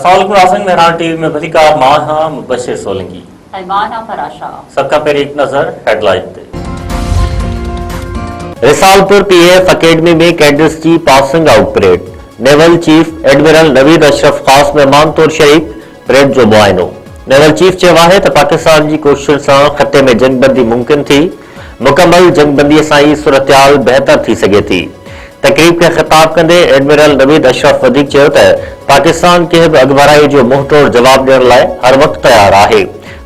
अस्सलामुअलैकुम नाज़रीन, मेहरान टीवी में भली कार मां मुबशिर सोलंकी सबका पर एक नजर हेडलाइन पे। रिसालपुर पीएफ अकेडमी में कैडेट्स की passing out parade. Naval chief admiral Naveed Ashraf खास मेहमान तौर शरीक। परेड जो मुआयनो। नेवल चीफ चयो है तो पाकिस्तान की कोशिशुनि सां खत्ते में जंगबंदी मुमकिन थी। मुकम्मल जंगबंदी सां ही सूरतहाल बेहतर थी सके थी। तकरीब के खिताब कंदे एडमिरल नवीद अशरफ वधीक चयो त पाकिस्तान के बि अगबराई जो मुंहतोड़ जवाब ॾियण लाइ हर वक्त तैयार आहे।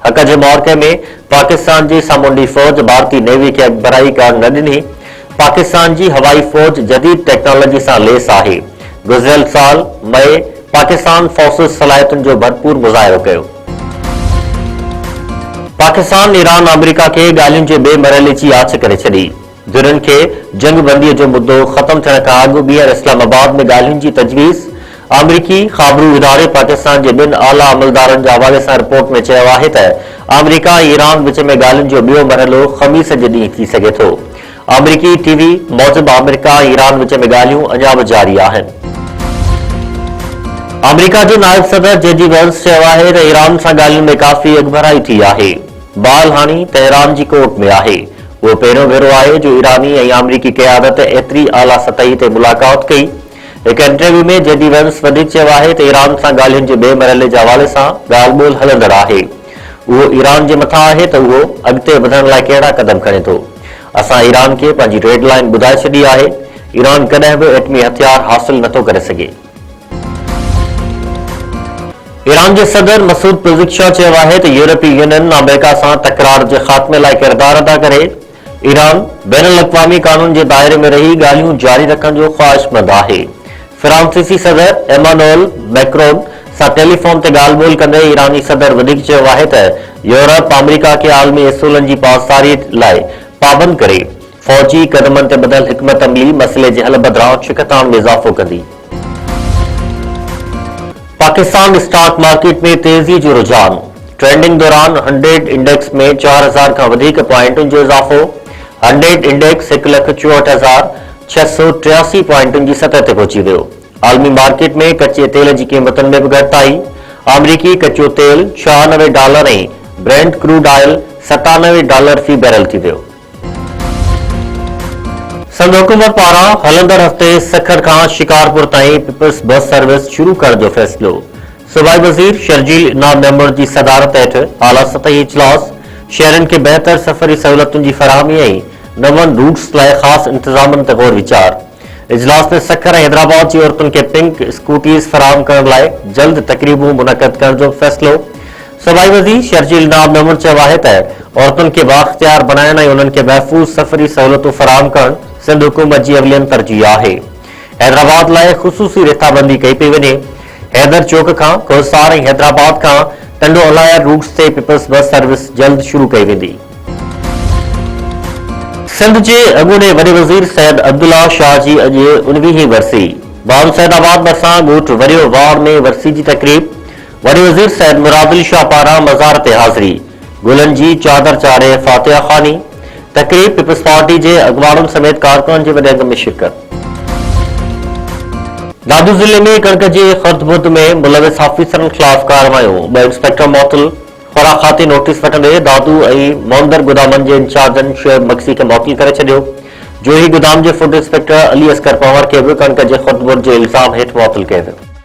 हक जे मौक़े में पाकिस्तान जी सामूंडी फौज भारतीय नेवी के अगबराई करण न ॾिनी। पाकिस्तान जी हवाई फौज जदीद टेक्नोलॉजी सां लेस आहे। गुज़िरियल साल मई पाकिस्तान फोर्सिस सलाहियतुनि जो भरपूर मुज़ाहिरो कयो। पाकिस्तान ईरान अमेरिका के ॻाल्हियुनि जे ॿिए मरहले जी आछ करे छॾी। दुनिया के जंगबंदी जो मुद्दो खत्म थियण खां अॻु ॿीहर इस्लामाबाद में ॻाल्हियुनि जी तजवीज़। अमरीकी ख़ाबरू इदारे पाकिस्तान के ॿिनि आला अमलदारनि जे हवाले सां रिपोर्ट में चयो आहे त अमरीका ईरान विच में ॻाल्हियुनि जो ॿियो मरहलो ख़मीस जे ॾींहुं थी सघे थो। अमरीकी टीवी मूजिब अमरीका ईरान विच में ॻाल्हियूं अञा बि जारी आहिनि। अमरीका जो नायब सदर जेडी वेंस चयो आहे त ईरान सां ॻाल्हियुनि में काफ़ी अगबराई थी आहे। बाल हाणी तेहरान जी कोर्ट में आहे। वो पहिरियों भेरो आहे जो ईरानी ऐं अमरीकी क़यादत एतिरी आला सतही ते मुलाक़ात कई। हिकु इंटरव्यू में जेडी वेंस वधीक चयो आहे त ईरान सां ॻाल्हियुनि जे ॿिए मरहले जे हवाले सां ॻाल्हि ॿोल हलंदड़ आहे। उहो ईरान जे मथां आहे त उहो अॻिते वधण लाइ कहिड़ा क़दम खणे थो। असां ईरान खे पंहिंजी रेड लाइन ॿुधाए छॾी आहे। ईरान कॾहिं बि एटमी हथियार हासिल नथो करे सघे। ईरान के सदर मसूद पेज़ेश्कियान चयो आहे त यूरोपीय यूनियन अमेरिका सां तकरार जे ख़ात्मे लाइ किरदार अदा करे। ईरान बैनुल अक़वामी कानून के दायरे में रही ॻाल्हियूं जारी रखण जो ख़्वाहिशमंद आहे। फ्रांसीसी सदर एमानुएल मैक्रोन सां टेलीफोन ते ॻाल्हि ॿोल कंदे ईरानी सदर वधीक चयो आहे त यूरोप अमेरिका के आलमी असूलनि जी पासदारी लाइ पाबंद करे फौजी कदमनि ते बदल हिकमत अमली मसइले जे हल बदिरां शिकतान में इज़ाफ़ो कंदी। पाकिस्तान स्टॉक मार्केट में तेजी जो रुझान। ट्रेंडिंग दौरान 100 इंडेक्स में 4000 का वधिक पॉइंटुनि जो इज़ाफ़ो। 100 इंडेक्स 1,64,683 पॉइंटुनि की सतह ते पहुची वियो। आलमी मार्केट में कच्चे तेल की कीमतुनि में भी घटिताई। अमरीकी कच्चो तेल $96 ऐं Brent crude oil $97 fee barrel थी वियो। संघ हुकूमत पारां हलंदड़ हफ़्ते सखर खां शिकारपुर ताईं पीपल्स बस सर्विस शुरू करण जो फ़ैसिलो। सूबाई वज़ीर शर्जील इनाम मेमूर की सदारत हेठि आला सतही इजलास। शहरनि खे बेहतर सफ़री सहूलियतुनि जी फराहमी ऐं नवनि रूट्स लाइ ख़ासि इंतज़ामनि ते गौर वीचार। इजलास में सखर ऐं हैदराबाद की औरतुनि खे पिंक स्कूटीज़ फराहम करण लाइ जल्द तकरीबूं मुनक़द करण जो फ़ैसिलो। सूबाई वज़ीर शर्जील इनाम मेमूर चयो आहे त औरतुनि खे बाख्तियार बनाइण ऐं उन्हनि खे महफ़ूज़ सफ़री सहूलियतूं फराहम करण सिंध हुकूमत की अवलियन तरजीह आहे। हैदराबाद लाइ ख़ुसूसी रिथाबंदी कई पई वञे। हैदर चौक खां कोसार ऐं हैदराबाद खां टंडो अलायर रूट्स ते पीपल्स बस सर्विस जल्द शुरू कई वेंदी। सिंध के अॻूणे वॾे वज़ीर सैयद अब्दुल्ला शाह जी अॼु 19वीं वरसी। बाबू सैदाबाद भरिसां ॻोठ वरियो वार में वरसी की तकरीब। वॾे वज़ीर सैयद मुरादिल शाह पारां मज़ार ते हाज़िरी। गुलनि जी चादर चाढ़े फातिहा ख़ानी। तकरीब पीपल्स पार्टी के अगवाड़ों समेत कारकुननि के वॾे अघ में शिरकत। दादू ज़िले में कणक के खर्द में मुलविस ऑफिसरनि खिलाफ कार्रवाइयों। 2 इंस्पेक्टर मुअत्तल। खुराखाती नोटिस वठंदे दादू ऐं मोहंदर गुदामनि के इंचार्जन शुएब मक्सी के मुअत्तल करे छॾियो। जोही गुदाम के फूड इंस्पेक्टर अली असगर पंवर के भी कणक के खर्द के इल्ज़ाम हेठि मुअत्तल कयो वियो।